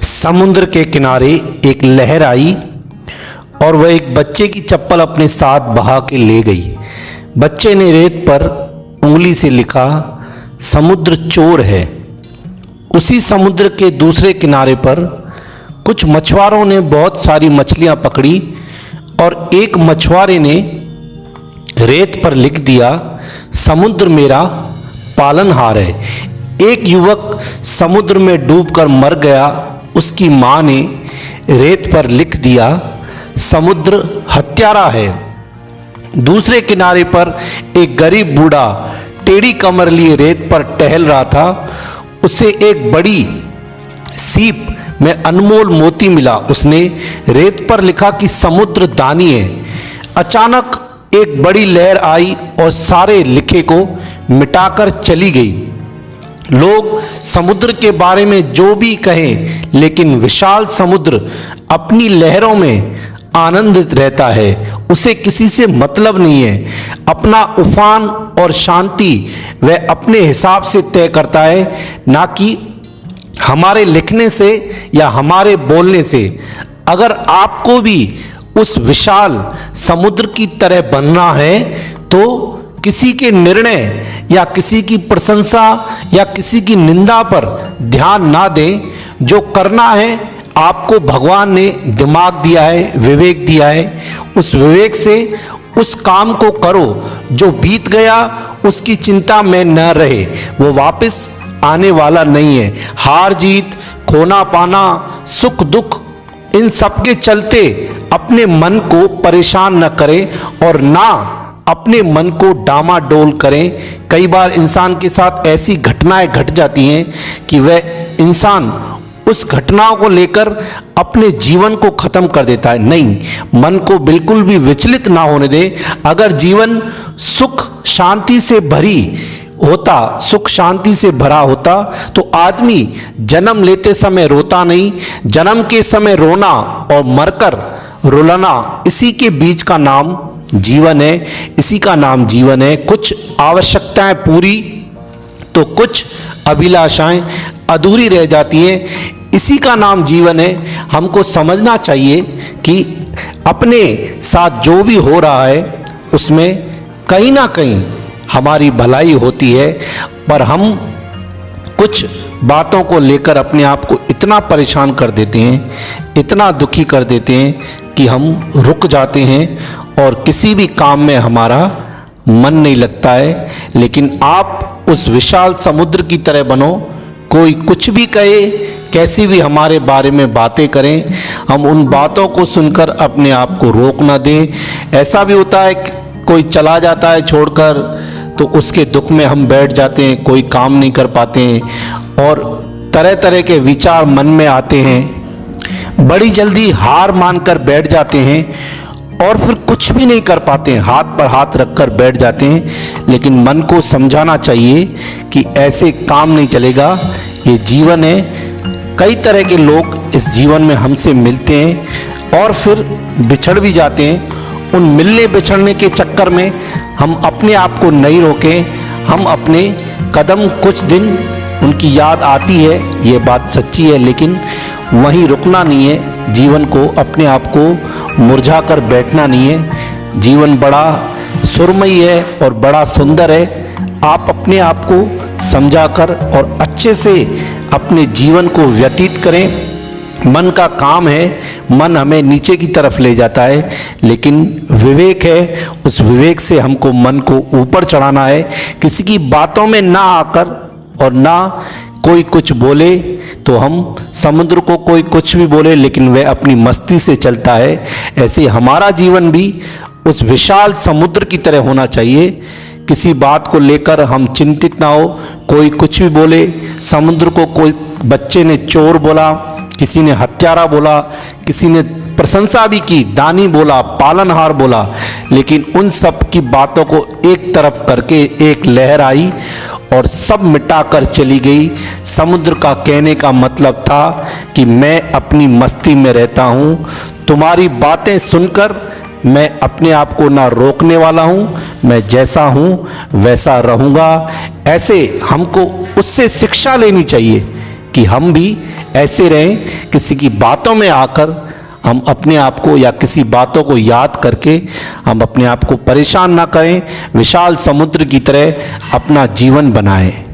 समुद्र के किनारे एक लहर आई और वह एक बच्चे की चप्पल अपने साथ बहा के ले गई। बच्चे ने रेत पर उंगली से लिखा, समुद्र चोर है। उसी समुद्र के दूसरे किनारे पर कुछ मछुआरों ने बहुत सारी मछलियां पकड़ी और एक मछुआरे ने रेत पर लिख दिया, समुद्र मेरा पालनहार है। एक युवक समुद्र में डूबकर मर गया। उसकी मां ने रेत पर लिख दिया, समुद्र हत्यारा है। दूसरे किनारे पर एक गरीब बूढ़ा टेढ़ी कमर लिए रेत पर टहल रहा था। उसे एक बड़ी सीप में अनमोल मोती मिला। उसने रेत पर लिखा कि समुद्र दानी है। अचानक एक बड़ी लहर आई और सारे लिखे को मिटाकर चली गई। लोग समुद्र के बारे में जो भी कहें, लेकिन विशाल समुद्र अपनी लहरों में आनंदित रहता है। उसे किसी से मतलब नहीं है। अपना उफान और शांति वह अपने हिसाब से तय करता है, ना कि हमारे लिखने से या हमारे बोलने से। अगर आपको भी उस विशाल समुद्र की तरह बनना है तो किसी के निर्णय या किसी की प्रशंसा या किसी की निंदा पर ध्यान ना दें। जो करना है, आपको भगवान ने दिमाग दिया है, विवेक दिया है, उस विवेक से उस काम को करो। जो बीत गया उसकी चिंता में न रहे, वो वापस आने वाला नहीं है। हार जीत, खोना पाना, सुख दुख, इन सब के चलते अपने मन को परेशान न करें और ना अपने मन को डामाडोल करें। कई बार इंसान के साथ ऐसी घटनाएं घट जाती हैं कि वह इंसान उस घटनाओं को लेकर अपने जीवन को खत्म कर देता है। नहीं, मन को बिल्कुल भी विचलित ना होने दे। अगर जीवन सुख शांति से भरी होता, सुख शांति से भरा होता, तो आदमी जन्म लेते समय रोता नहीं। जन्म के समय रोना और मरकर रुलाना, इसी के बीच का नाम जीवन है। इसी का नाम जीवन है। कुछ आवश्यकताएं पूरी तो कुछ अभिलाषाएं अधूरी रह जाती हैं। इसी का नाम जीवन है। हमको समझना चाहिए कि अपने साथ जो भी हो रहा है उसमें कहीं ना कहीं हमारी भलाई होती है, पर हम कुछ बातों को लेकर अपने आप को इतना परेशान कर देते हैं, इतना दुखी कर देते हैं कि हम रुक जाते हैं और किसी भी काम में हमारा मन नहीं लगता है। लेकिन आप उस विशाल समुद्र की तरह बनो। कोई कुछ भी कहे, कैसी भी हमारे बारे में बातें करें, हम उन बातों को सुनकर अपने आप को रोक ना दें। ऐसा भी होता है कि कोई चला जाता है छोड़कर, तो उसके दुख में हम बैठ जाते हैं, कोई काम नहीं कर पाते हैं और तरह तरह के विचार मन में आते हैं। बड़ी जल्दी हार मानकर बैठ जाते हैं और फिर कुछ भी नहीं कर पाते हैं, हाथ पर हाथ रखकर बैठ जाते हैं। लेकिन मन को समझाना चाहिए कि ऐसे काम नहीं चलेगा, ये जीवन है। कई तरह के लोग इस जीवन में हमसे मिलते हैं और फिर बिछड़ भी जाते हैं। उन मिलने बिछड़ने के चक्कर में हम अपने आप को नहीं रोकें। हम अपने कदम, कुछ दिन उनकी याद आती है, ये बात सच्ची है, लेकिन वहीं रुकना नहीं है। जीवन को, अपने आप को मुरझा कर बैठना नहीं है। जीवन बड़ा सुरमई है और बड़ा सुंदर है। आप अपने आप को समझाकर और अच्छे से अपने जीवन को व्यतीत करें। मन का काम है, मन हमें नीचे की तरफ ले जाता है, लेकिन विवेक है, उस विवेक से हमको मन को ऊपर चढ़ाना है। किसी की बातों में ना आकर और ना कोई कुछ बोले तो हम, समुद्र को कोई कुछ भी बोले लेकिन वह अपनी मस्ती से चलता है। ऐसे हमारा जीवन भी उस विशाल समुद्र की तरह होना चाहिए। किसी बात को लेकर हम चिंतित ना हो। कोई कुछ भी बोले, समुद्र को कोई बच्चे ने चोर बोला, किसी ने हत्यारा बोला, किसी ने प्रशंसा भी की, दानी बोला, पालनहार बोला, लेकिन उन सब की बातों को एक तरफ करके एक लहर आई और सब मिटाकर चली गई। समुद्र का कहने का मतलब था कि मैं अपनी मस्ती में रहता हूँ, तुम्हारी बातें सुनकर मैं अपने आप को ना रोकने वाला हूँ, मैं जैसा हूँ वैसा रहूँगा। ऐसे हमको उससे शिक्षा लेनी चाहिए कि हम भी ऐसे रहें, किसी की बातों में आकर हम अपने आप को या किसी बातों को याद करके हम अपने आप को परेशान ना करें, विशाल समुद्र की तरह अपना जीवन बनाएं।